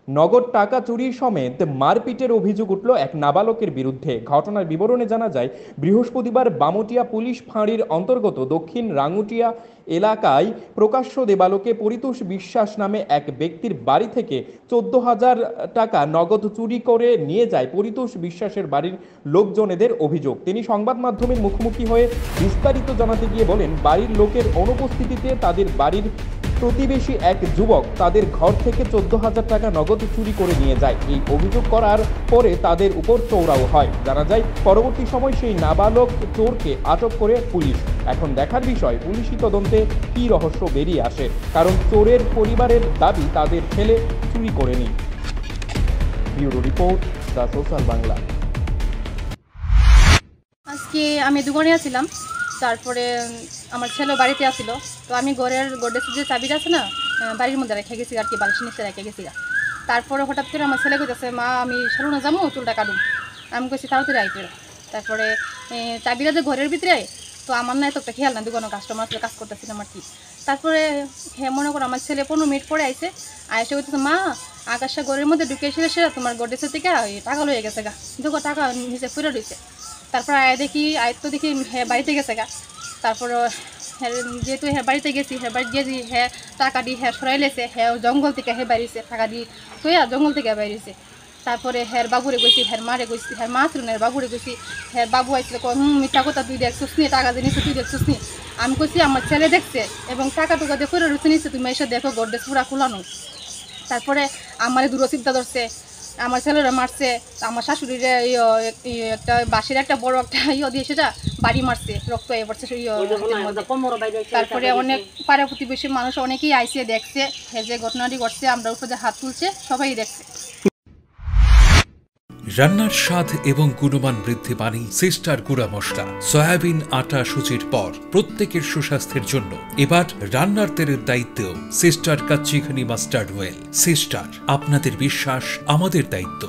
নগদ টাকা চুরি সমেত মারপিটের অভিযোগ উঠল এক নাবালকের বিরুদ্ধে। ঘটনার বিবরণে জানা যায়, বৃহস্পতিবার বামুটিয়া পুলিশ ফাঁড়ির অন্তর্গত দক্ষিণ রাঙ্গুটিয়া এলাকায় প্রকাশ্য দেবালোকে পরিতোষ বিশ্বাস নামে এক ব্যক্তির বাড়ি থেকে 14,000 টাকা নগদ চুরি করে নিয়ে যায় পরিতোষ বিশ্বাসের বাড়ির লোকজনেদের অভিযোগ। তিনি সংবাদ মাধ্যমের মুখোমুখি হয়ে বিস্তারিত জানাতে গিয়ে বলেন, বাড়ির লোকের অনুপস্থিতিতে তাদের বাড়ির প্রতিবেশী এক যুবক তাদের ঘর থেকে 14,000 টাকা নগদ চুরি করে নিয়ে যায়। এই অভিযোগ করার পরে তাদের উপর চওড়াও হয়। জানা যায়, পরবর্তী সময় সেই নাবালক চোরকে আটক করে পুলিশ। এখন দেখার বিষয় পুলিশি তদন্তে কী রহস্য বেরিয়ে আসে, কারণ চোরের পরিবারের দাবি তাদের ছেলে চুরি করেনি। Bureau report, the social Bangla. আজকে আমি দোকানে আছিলাম, তারপরে আমার ছেলে বাড়িতে আসছিল। তো আমি গোডের যে চাবিটা আছে না, বাড়ির মধ্যে রেখে গেছি আর কি, বালিশের নিচে রেখে গেছি। তারপরে হঠাৎ করে আমার ছেলে কইতেছে, মা আমি সেলুনে যাবো, চুলটা কাটুন। আমি কইছি তাড়াতাড়ি আইতে। তারপরে চাবিটা যে ঘরের ভিতরে, তো আমার না এত একটা খেয়াল না, দোকানে কাস্টমার কাজ করতেছিলাম আর কি। তারপরে মনে করো আমার ছেলে 15 মিনিট পরে আইসে কইতেছে, মা আকাশটা ঘরের মধ্যে ঢুকে এসে তোমার গোডেসের থেকে টাকা লয়ে গেছে গা, দেখো টাকা নিচে ফিরে রয়েছে। তারপর তো দেখি হ্যাঁ বাড়িতে গেছে গা। তারপর যেহেতু হ্যাঁ বাড়িতে গেছি, হ্যাঁ বাড়ি গেছি, হ্যাঁ টাকা দিয়ে হ্যাঁ সরাই লেছে, হ্যাঁ জঙ্গল থেকে বাইরেছে, টাকা দিয়ে তো জঙ্গল থেকে বাইরেছে। তারপরে হ্যাঁ বাবুরে গেছি, হ্যাঁ মারে গেছি, হ্যাঁ মা ছিল না বাবুরে গেছি। হ্যাঁ বাবু আইসলে মিথ্যা কথা, তুই দেখছিস নি টাকা জিনিস, তুই দেখছিস নি। আমি কইছি আমার ছেলে দেখছে এবং টাকা টুকা দিয়ে ফিরে রুচে নিচ্ছে, তুমি এসে দেখো গোড্রেজ পুরা খোলানো। তারপরে আমার দূরচিন্তা ধরছে, আমার ছেলেরা মারছে, আমার শাশুড়ির একটা বাঁশের একটা বড় একটা দিয়ে সেটা বাড়ি মারছে, রক্ত এ পড়ছে। তারপরে অনেক পাড়া প্রতিবেশী মানুষ অনেকেই আইসে দেখছে, যে ঘটনাটি ঘটছে, আমরা উপরে হাত তুলছে, সবাই দেখছে। রান্নার স্বাদ এবং গুণমান বৃদ্ধি পানি সিস্টার গুঁড়া মশলা। সয়াবিন আটা সুচির পর প্রত্যেকের সুস্বাস্থ্যের জন্য এবার রান্নার তেলের দায়িত্বেও সিস্টার কাচ্চিখানি মাস্টার্ড অয়েল। সিস্টার, আপনাদের বিশ্বাস আমাদের দায়িত্ব।